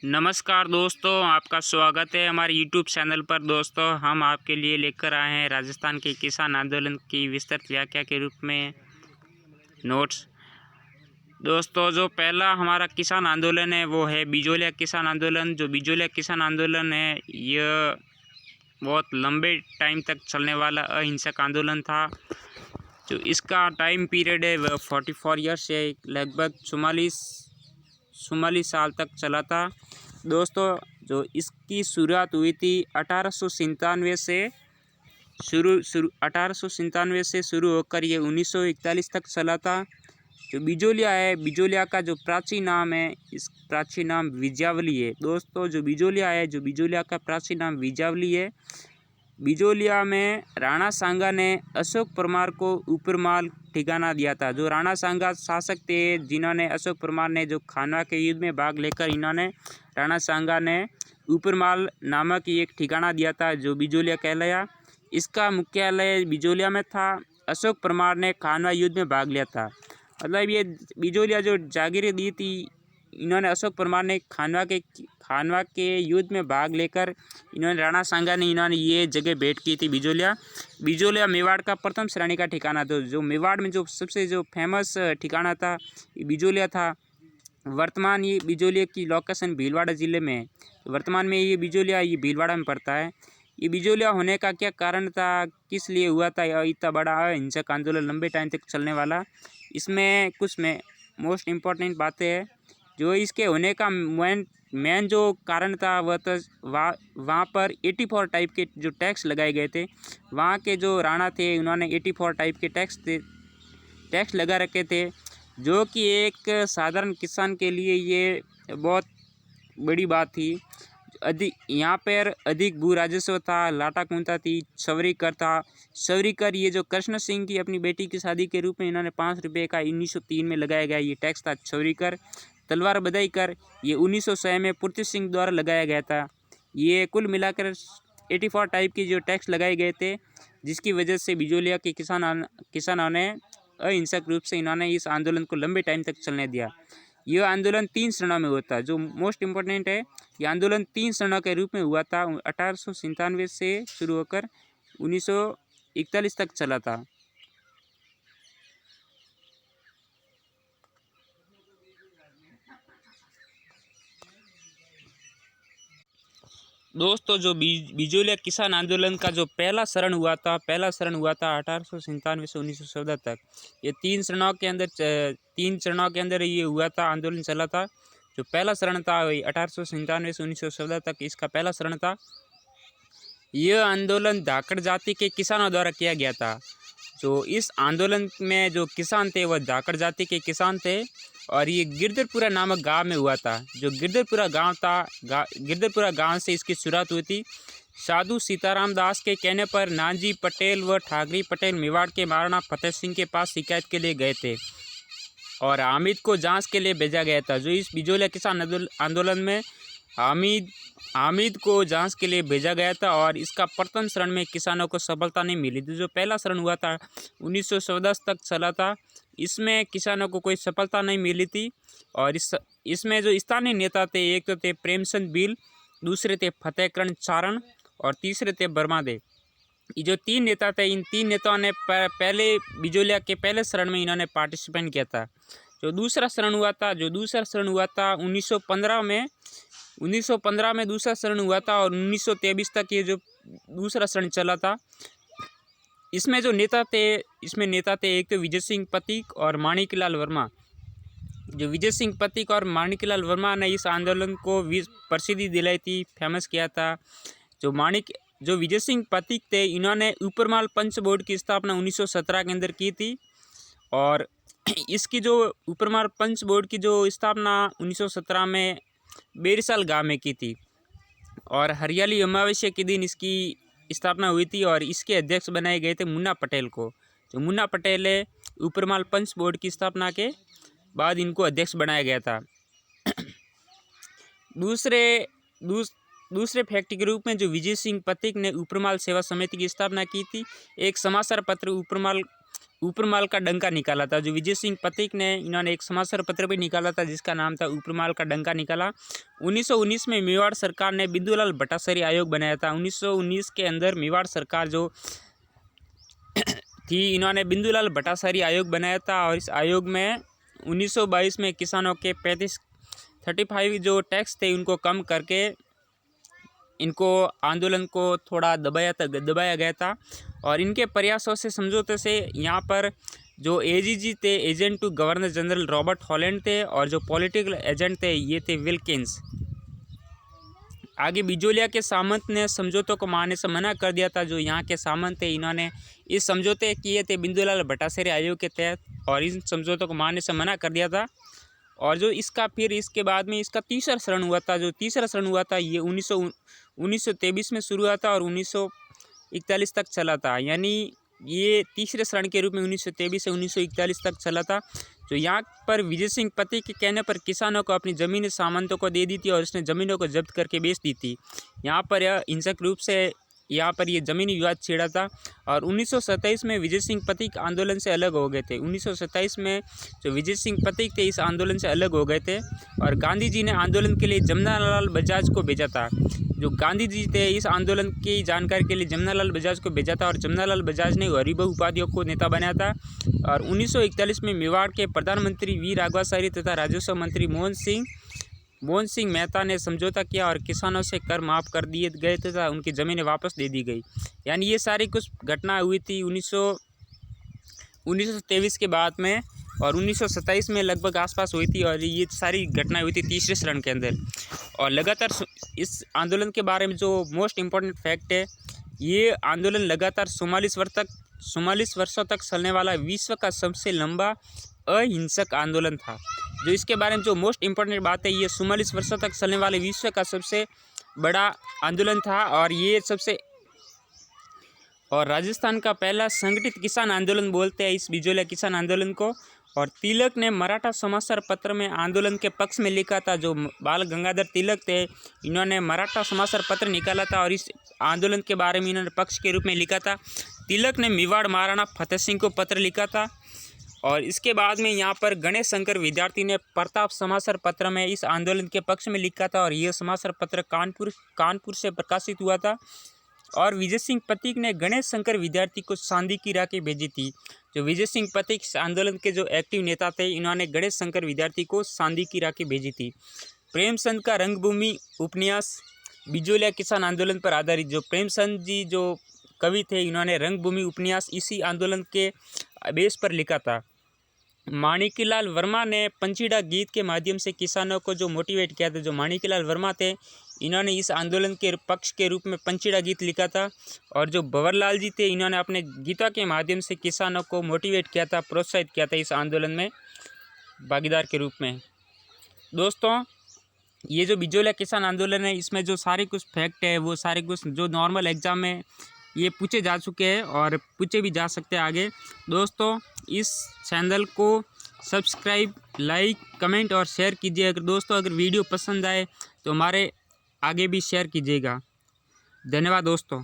नमस्कार दोस्तों, आपका स्वागत है हमारे यूट्यूब चैनल पर। दोस्तों, हम आपके लिए लेकर आए हैं राजस्थान के किसान आंदोलन की विस्तृत व्याख्या के रूप में नोट्स। दोस्तों, जो पहला हमारा किसान आंदोलन है वो है बिजोलिया किसान आंदोलन। जो बिजोलिया किसान आंदोलन है यह बहुत लंबे टाइम तक चलने वाला अहिंसक आंदोलन था। जो इसका टाइम पीरियड है वह 44 ईयर्स है, लगभग 44 साल तक चला था। दोस्तों, जो इसकी शुरुआत हुई थी 1897 से शुरू 1897 से शुरू होकर ये 1941 तक चला था। जो बिजोलिया है, बिजोलिया का जो प्राचीन नाम है, इस प्राचीन नाम विजावली है। दोस्तों, जो बिजोलिया है, जो बिजोलिया का प्राचीन नाम विजावली है। बिजोलिया में राणा सांगा ने अशोक परमार को ऊपरमाल ठिकाना दिया था। जो राणा सांगा शासक थे, जिन्होंने अशोक परमार ने जो खानवा के युद्ध में भाग लेकर इन्होंने राणा सांगा ने ऊपरमाल नामक एक ठिकाना दिया था, जो बिजोलिया कहलाया। इसका मुख्यालय बिजोलिया में था। अशोक परमार ने खानवा युद्ध में भाग लिया था। मतलब ये बिजोलिया जो जागीरें दी थी, इन्होंने अशोक परमार ने खानवा के युद्ध में भाग लेकर इन्होंने राणा सांगा ने इन्होंने ये जगह भेंट की थी। बिजोलिया मेवाड़ का प्रथम श्रेणी का ठिकाना था। जो मेवाड़ में जो सबसे जो फेमस ठिकाना था बिजोलिया था। वर्तमान ये बिजोलिया की लोकेशन भीलवाड़ा ज़िले में है। वर्तमान में ये बिजोलिया ये भीलवाड़ा में पड़ता है। ये बिजोलिया होने का क्या कारण था, किस लिए हुआ था यह इतना बड़ा अहिंसक आंदोलन लंबे टाइम तक चलने वाला? इसमें कुछ में मोस्ट इम्पॉर्टेंट बातें हैं। जो इसके होने का मेन जो कारण था वह तो वहाँ पर 84 टाइप के जो टैक्स लगाए गए थे। वहाँ के जो राणा थे उन्होंने 84 टाइप के टैक्स लगा रखे थे, जो कि एक साधारण किसान के लिए ये बहुत बड़ी बात थी। यहाँ पर अधिक भू राजस्व था, लाटा कूंता थी, सवरी कर था। सवरी कर ये जो कृष्ण सिंह की अपनी बेटी की शादी के रूप में इन्होंने 5 रुपये का 1903 में लगाया गया ये टैक्स था सवरी कर। तलवार बधाई कर ये 1906 में पृथ्वी सिंह द्वारा लगाया गया था। ये कुल मिलाकर 84 टाइप के जो टैक्स लगाए गए थे, जिसकी वजह से बिजोलिया के किसानों ने अहिंसक रूप से इन्होंने इस आंदोलन को लंबे टाइम तक चलने दिया। यह आंदोलन 3 चरणों में होता है। जो मोस्ट इम्पोर्टेंट है, यह आंदोलन 3 चरणों के रूप में हुआ था। 1897 से शुरू होकर 1941 तक चला था। दोस्तों, जो बिजोलिया किसान आंदोलन का जो पहला चरण हुआ था 1897 से 1914 तक। ये 3 चरणों के अंदर ये हुआ था, आंदोलन चला था। जो पहला चरण था 1897 से 1914 तक, इसका पहला चरण था। यह आंदोलन धाकड़ जाति के किसानों द्वारा किया गया था। जो इस आंदोलन में जो किसान थे वह धाकड़ जाति के किसान थे, और ये गिरधरपुरा नामक गांव में हुआ था। जो गिरधरपुरा गांव था, गिरधरपुरा गांव से इसकी शुरुआत हुई थी। साधु सीताराम दास के कहने पर नानजी पटेल व ठाकरी पटेल मेवाड़ के महाराणा फतेह सिंह के पास शिकायत के लिए गए थे, और हामिद को जांच के लिए भेजा गया था। जो इस बिजोलिया किसान आंदोलन में हामिद को जांच के लिए भेजा गया था, और इसका प्रथम चरण में किसानों को सफलता नहीं मिली थी। जो पहला चरण हुआ था 1914 तक चला था, इसमें किसानों को कोई सफलता नहीं मिली थी। और इसमें जो स्थानीय नेता थे, एक तो थे प्रेमचंद बिल, दूसरे थे फतेहकरण चारण, और तीसरे थे बर्मादेव। ये जो 3 नेता थे, इन 3 नेताओं ने पहले बिजोलिया के पहले चरण में इन्होंने पार्टिसिपेट किया था। जो दूसरा चरण हुआ था 1915 में। 1915 में दूसरा चरण हुआ था, और 1923 तक ये जो दूसरा चरण चला था। इसमें नेता थे एक तो विजय सिंह पथिक और माणिकलाल वर्मा। जो विजय सिंह पथिक और माणिकलाल वर्मा ने इस आंदोलन को प्रसिद्धि दिलाई थी, फेमस किया था। जो विजय सिंह पथिक थे, इन्होंने ऊपरमाल पंच बोर्ड की स्थापना 1917 के अंदर की थी, और इसकी जो ऊपरमाल पंच बोर्ड की जो स्थापना 1917 में बेरसाल गांव में की थी, और हरियाली अमावस्या के दिन इसकी स्थापना हुई थी, और इसके अध्यक्ष बनाए गए थे मुन्ना पटेल को। जो मुन्ना पटेल है, ऊपरमाल पंच बोर्ड की स्थापना के बाद इनको अध्यक्ष बनाया गया था। दूसरे फैक्ट के रूप में जो विजय सिंह पथिक ने ऊपरमाल सेवा समिति की स्थापना की थी। एक समाचार पत्र ऊपरमाल का डंका निकाला था। जो विजय सिंह पथिक ने इन्होंने एक समाचार पत्र भी निकाला था जिसका नाम था ऊपरमाल का डंका निकाला। 1919 में मेवाड़ सरकार ने बिंदुलाल भट्टाचार्य आयोग बनाया था। 1919 के अंदर मेवाड़ सरकार जो थी इन्होंने बिंदुलाल भट्टाचार्य आयोग बनाया था और इस आयोग में 1922 में किसानों के 35 जो टैक्स थे उनको कम करके इनको आंदोलन को थोड़ा दबाया गया था। और इनके प्रयासों से समझौते से यहाँ पर जो एजीजी थे, agent to governor general Robert Holland थे, और जो पॉलिटिकल एजेंट थे ये थे विल्किंस। आगे बिजोलिया के सामंत ने समझौतों को मानने से मना कर दिया था। जो यहाँ के सामंत थे इन्होंने इस समझौते किए थे बिंदुलाल भट्टाचार्य आयोग के तहत और इन समझौतों को मानने से मना कर दिया था। और जो इसका फिर इसके बाद में इसका तीसरा शरण हुआ था। जो तीसरा शरण हुआ था ये 1923 में शुरू हुआ था और 1941 तक चला था। यानी ये तीसरे शरण के रूप में 1923 से 1941 तक चला था। जो यहाँ पर विजय सिंह पथिक के कहने पर किसानों को अपनी ज़मीनें सामंतों को दे दी थी और उसने ज़मीनों को जब्त करके बेच दी थी। यहाँ पर यह हिंसक रूप से यहाँ पर ये ज़मीनी विवाद छिड़ा था और 1927 में विजय सिंह पथिक आंदोलन से अलग हो गए थे। 1927 में जो विजय सिंह पथिक थे इस आंदोलन से अलग हो गए थे और गांधी जी ने आंदोलन के लिए जमनालाल बजाज को भेजा था। जो गांधी जी थे इस आंदोलन की जानकारी के लिए जमनालाल बजाज को भेजा था और जमनालाल बजाज ने हरिभाऊ उपाध्याय को नेता बनाया था। और 1941 में मेवाड़ के प्रधानमंत्री वी राघवाचारी तथा राजस्व मंत्री मोहन सिंह मेहता ने समझौता किया और किसानों से कर माफ़ कर दिए गए तथा उनकी ज़मीनें वापस दे दी गई। यानी ये सारी कुछ घटना हुई थी 1923 के बाद में और 1927 में लगभग आसपास हुई थी और ये सारी घटनाएं हुई थी तीसरे शरण के अंदर। और लगातार इस आंदोलन के बारे में जो मोस्ट इम्पोर्टेंट फैक्ट है, ये आंदोलन लगातार 44 वर्षों तक चलने वाला विश्व का सबसे लंबा अहिंसक आंदोलन था। जो इसके बारे में जो मोस्ट इम्पोर्टेंट बात है, ये 44 वर्षों तक चलने वाले विश्व का सबसे बड़ा आंदोलन था और राजस्थान का पहला संगठित किसान आंदोलन बोलते हैं इस बिजोलिया किसान आंदोलन को। और तिलक ने मराठा समाचार पत्र में आंदोलन के पक्ष में लिखा था। जो बाल गंगाधर तिलक थे इन्होंने मराठा समाचार पत्र निकाला था और इस आंदोलन के बारे में इन्होंने पक्ष के रूप में लिखा था। तिलक ने मेवाड़ महाराणा फतेह सिंह को पत्र लिखा था और इसके बाद में यहाँ पर गणेश शंकर विद्यार्थी ने प्रताप समाचार पत्र में इस आंदोलन के पक्ष में लिखा था और यह समाचार पत्र कानपुर से प्रकाशित हुआ था। और विजय सिंह पथिक ने गणेश शंकर विद्यार्थी को चांदी की राखी भेजी थी। जो विजय सिंह पथिक आंदोलन के जो एक्टिव नेता थे इन्होंने गणेश शंकर विद्यार्थी को चांदी की राखी भेजी थी। प्रेमचंद का रंगभूमि उपन्यास बिजोलिया किसान आंदोलन पर आधारित। जो प्रेमचंद जी जो कवि थे इन्होंने रंगभूमि उपन्यास इसी आंदोलन के बेस पर लिखा था। माणिकलाल वर्मा ने पंचीड़ा गीत के माध्यम से किसानों को जो मोटिवेट किया था। जो माणिकलाल वर्मा थे इन्होंने इस आंदोलन के पक्ष के रूप में पंचीड़ा गीत लिखा था और जो भंवरलाल जी थे इन्होंने अपने गीतों के माध्यम से किसानों को मोटिवेट किया था, प्रोत्साहित किया था इस आंदोलन में भागीदार के रूप में। दोस्तों ये जो बिजोलिया किसान आंदोलन है इसमें जो सारे कुछ फैक्ट है वो सारे कुछ जो नॉर्मल एग्जाम में ये पूछे जा चुके हैं और पूछे भी जा सकते हैं आगे। दोस्तों इस चैनल को सब्सक्राइब, लाइक, कमेंट और शेयर कीजिए। अगर वीडियो पसंद आए तो हमारे आगे भी शेयर कीजिएगा। धन्यवाद दोस्तों।